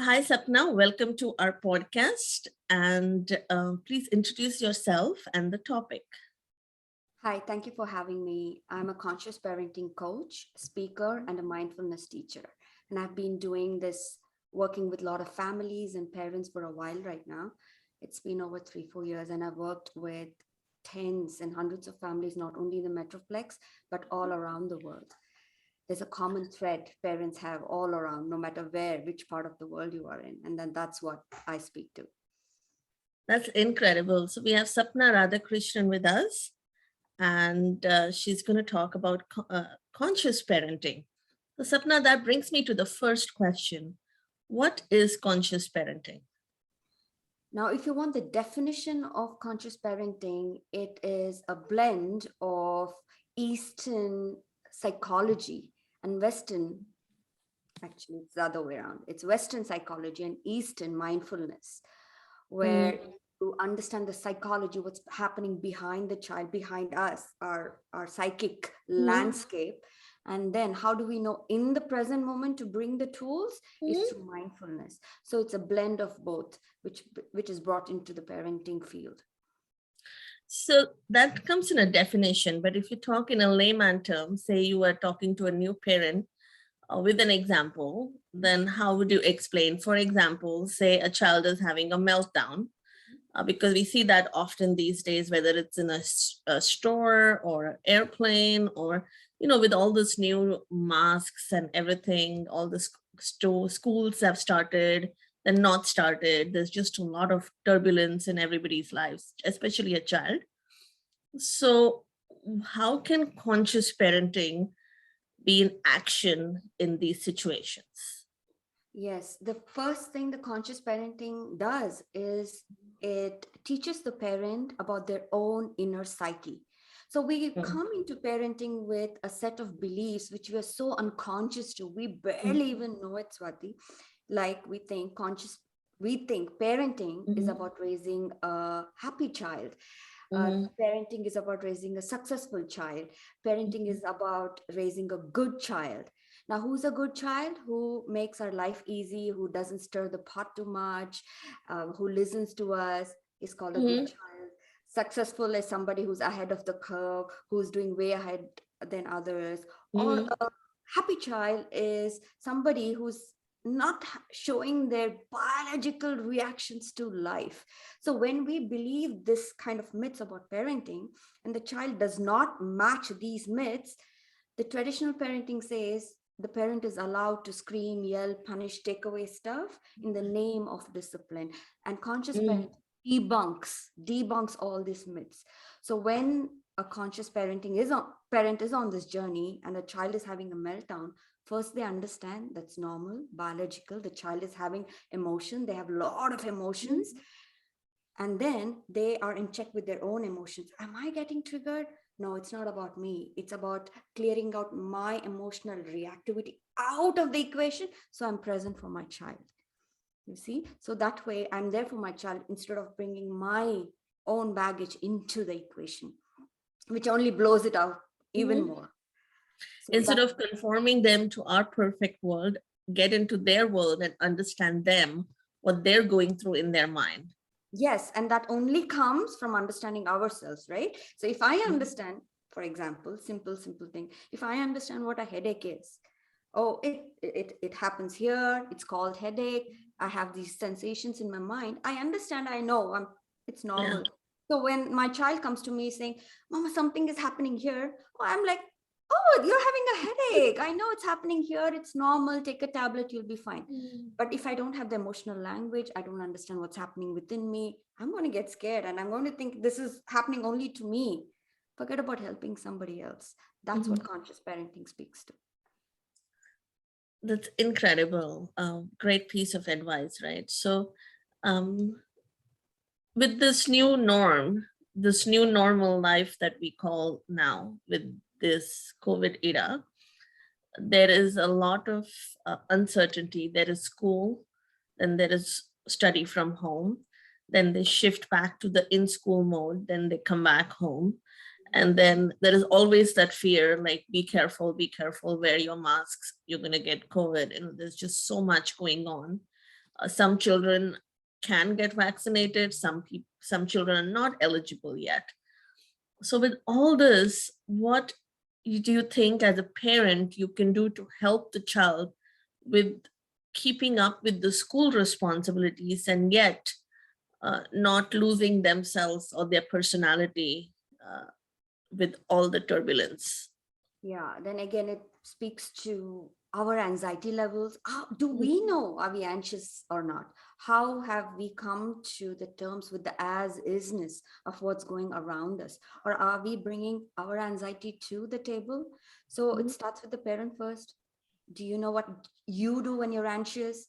Hi, Sapna. Welcome to our podcast. And please introduce yourself and the topic. Hi, thank you for having me. I'm a conscious parenting coach, speaker, and a mindfulness teacher. And I've been doing this working with a lot of families and parents for a while right now. It's been over 3, 4 years, and I've worked with tens and hundreds of families, not only in the Metroplex, but all around the world. There's a common thread parents have all around, no matter where, which part of the world you are in. And then that's what I speak to. That's incredible. So we have Sapna Radhakrishnan with us, and she's going to talk about conscious parenting. So, Sapna, that brings me to the first question. What is conscious parenting? Now, if you want the definition of conscious parenting, it is a blend of Eastern psychology and Western, actually, it's the other way around. It's Western psychology and Eastern mindfulness, where you understand the psychology, what's happening behind the child, behind us, our psychic landscape. And then how do we know in the present moment to bring the tools is through mindfulness. So it's a blend of both, which is brought into the parenting field. So that comes in a definition, but if you talk in a layman term, say you are talking to a new parent with an example, then how would you explain? For example, say a child is having a meltdown, because we see that often these days, whether it's in a store or an airplane or, with all this new masks and everything, all the schools have started, then not started. There's just a lot of turbulence in everybody's lives, especially a child. So how can conscious parenting be in action in these situations? Yes, the first thing the conscious parenting does is it teaches the parent about their own inner psyche. So we Mm, come into parenting with a set of beliefs which we are so unconscious to. We mm, barely even know it, Swati. Like we think parenting is mhm, about raising a happy child. mhm, Parenting is about raising a successful child. Parenting mhm, is about raising a good child. Now, who's a good child? Who makes our life easy, who doesn't stir the pot too much, who listens to us, is called a good mhm, child. Successful is somebody who's ahead of the curve, who's doing way ahead than others. Or mhm, a happy child is somebody who's not showing their biological reactions to life. So when we believe this kind of myths about parenting and the child does not match these myths, the traditional parenting says the parent is allowed to scream, yell, punish, take away stuff in the name of discipline. And conscious mhm, parenting debunks all these myths. So when a conscious parent is on this journey and a child is having a meltdown, first they understand that's normal, biological. The child is having emotion. They have a lot of emotions, and then they are in check with their own emotions. Am I getting triggered? No, it's not about me. It's about clearing out my emotional reactivity out of the equation, so I'm present for my child. You see, so that way I'm there for my child instead of bringing my own baggage into the equation, which only blows it out even mhm. more. So Instead that, of conforming them to our perfect world, get into their world and understand them, what they're going through in their mind. yes, and that only comes from understanding ourselves, right? So if I Mhm, understand, for example, simple thing, if I understand what a headache is, oh, it happens here, it's called headache, I have these sensations in my mind, I understand, I know it's yeah. normal. So when my child comes to me saying, Mama, something is happening here, oh, I'm like, oh, you're having a headache, I know it's happening here, it's normal, take a tablet, you'll be fine. Mm. But if I don't have the emotional language, I don't understand what's happening within me, I'm going to get scared and I'm going to think this is happening only to me. Forget about helping somebody else. That's Mhm. what conscious parenting speaks to. That's incredible. Great piece of advice, right? So, um, with this new norm, this new normal life that we call now, with this COVID era, there is a lot of uncertainty. There is school, then there is study from home, then they shift back to the in school mode, then they come back home. And then there is always that fear, like, be careful, wear your masks, you're going to get COVID. And there's just so much going on. Some children can get vaccinated, some children are not eligible yet. So with all this, what do you think as a parent you can do to help the child with keeping up with the school responsibilities and yet not losing themselves or their personality with all the turbulence? Yeah, then again, it speaks to our anxiety levels. How do we know, are we anxious or not? How have we come to the terms with the as isness of what's going around us? Or are we bringing our anxiety to the table? So it starts with the parent first. Do you know what you do when you're anxious?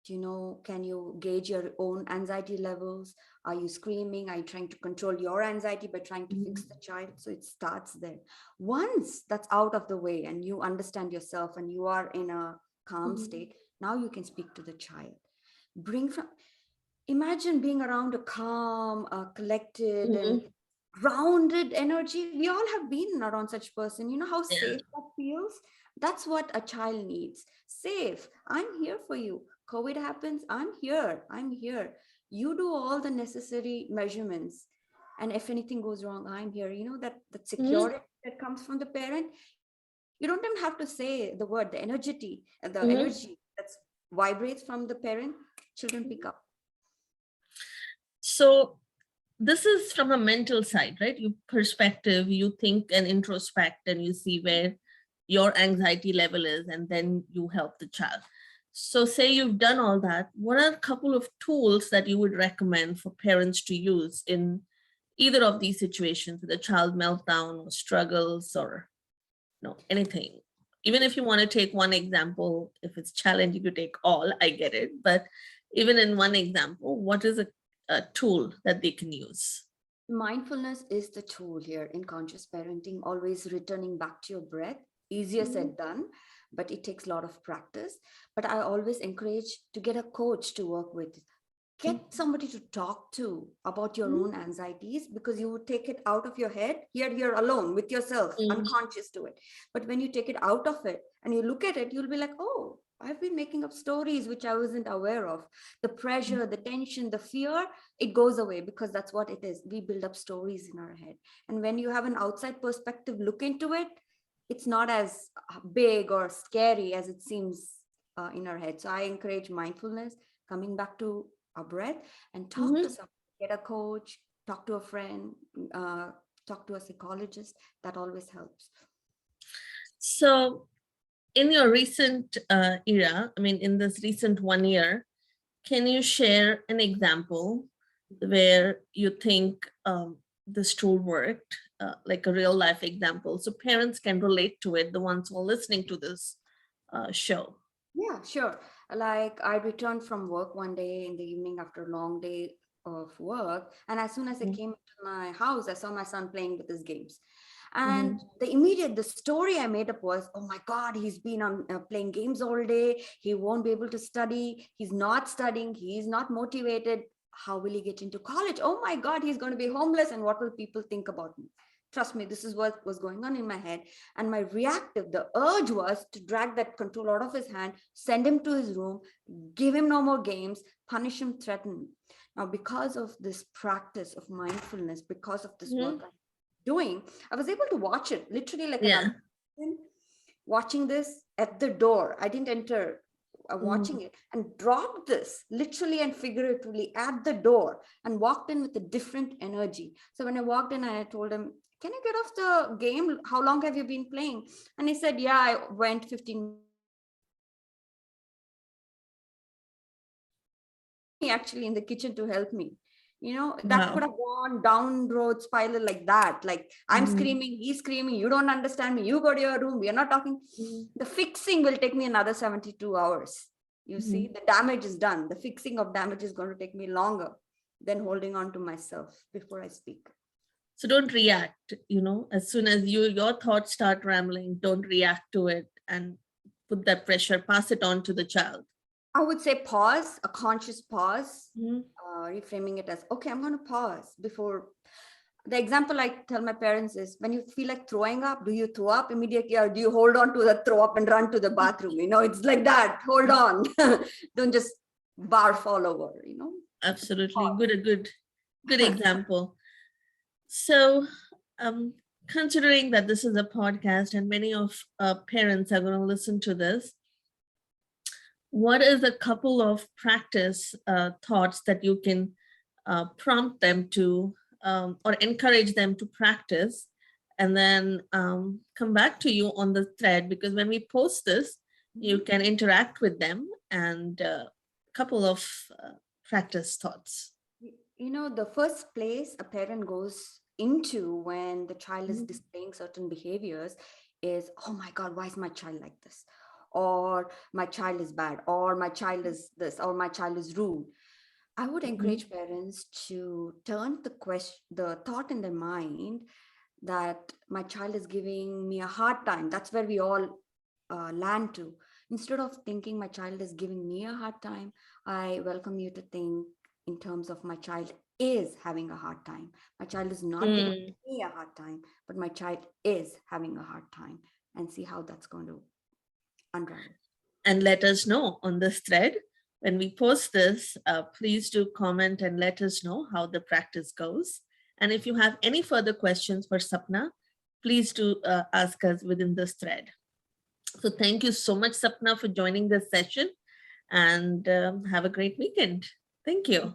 Do you know, can you gauge your own anxiety levels? Are you screaming? Are you trying to control your anxiety by trying to fix the child? So it starts there. Once that's out of the way and you understand yourself and you are in a calm state, now you can speak to the child. Imagine being around a calm, collected and grounded energy. We all have been around such person. You know how Yeah. safe that feels? That's what a child needs. Safe. I'm here for you. COVID happens. I'm here. I'm here. You do all the necessary measurements. And if anything goes wrong, I'm here. You know, that security that comes from the parent. You don't even have to say the word, the energy that vibrates from the parent, children pick up. So this is from a mental side, right? You perspective, you think and introspect and you see where your anxiety level is, and then you help the child. So say you've done all that, what are a couple of tools that you would recommend for parents to use in either of these situations, with a child meltdown or struggles or anything? Even if you want to take one example, if it's challenging to take all, I get it. But even in one example, what is a tool that they can use? Mindfulness is the tool here in conscious parenting, always returning back to your breath. Easier said done, but it takes a lot of practice. But I always encourage to get a coach to work with. Get somebody to talk to about your own anxieties, because you would take it out of your head. Here you're alone with yourself, unconscious to it. But when you take it out of it and you look at it, you'll be like, oh, I've been making up stories which I wasn't aware of. The pressure, the tension, the fear, it goes away, because that's what it is. We build up stories in our head. And when you have an outside perspective, look into it, it's not as big or scary as it seems in our head. So I encourage mindfulness, coming back to our breath, and talk to someone, get a coach, talk to a friend, talk to a psychologist. That always helps. So in your recent era, I mean, in this recent 1 year, can you share an example where you think this tool worked, like a real life example, so parents can relate to it, the ones who are listening to this show? Yeah, sure. Like, I returned from work one day in the evening after a long day of work. And as soon as I came to my house, I saw my son playing with his games. And the story I made up was, oh my God, he's been on playing games all day. He won't be able to study. He's not studying. He's not motivated. How will he get into college? Oh my God, he's going to be homeless. And what will people think about me? Trust me, this is what was going on in my head. And my the urge was to drag that control out of his hand, send him to his room, give him no more games, punish him, threaten him. Now, because of this practice of mindfulness, because of this work I'm doing, I was able to watch it literally like another person watching this at the door. I didn't enter, watching it, and dropped this literally and figuratively at the door and walked in with a different energy. So when I walked in, I told him, can you get off the game? How long have you been playing? And he said, yeah, I went 15 actually in the kitchen to help me. You know, that could have gone down road spiral like that. Like, I'm screaming, he's screaming, you don't understand me, you go to your room, we are not talking. The fixing will take me another 72 hours. You see, the damage is done. The fixing of damage is going to take me longer than holding on to myself before I speak. So don't react, as soon as your thoughts start rambling, don't react to it and put that pressure, pass it on to the child. I would say pause, a conscious pause, reframing it as, okay, I'm going to pause before. The example I tell my parents is, when you feel like throwing up, do you throw up immediately, or do you hold on to the throw up and run to the bathroom? It's like that. Hold on. Don't just bar follower, Absolutely. Good example. So, considering that this is a podcast and many of parents are going to listen to this, what is a couple of practice thoughts that you can prompt them to or encourage them to practice, and then come back to you on the thread? Because when we post this, you can interact with them, and a couple of practice thoughts. The first place a parent goes into when the child is displaying certain behaviors is, oh my God, why is my child like this? Or my child is bad, or my child is this, or my child is rude. I would encourage parents to turn the thought in their mind that my child is giving me a hard time. That's where we all land to. Instead of thinking my child is giving me a hard time, I welcome you to think in terms of my child is having a hard time. My child is not giving me a hard time, but my child is having a hard time, and see how that's going to unravel. And let us know on this thread. When we post this, please do comment and let us know how the practice goes. And if you have any further questions for Sapna, please do ask us within this thread. So thank you so much, Sapna, for joining this session, and have a great weekend. Thank you.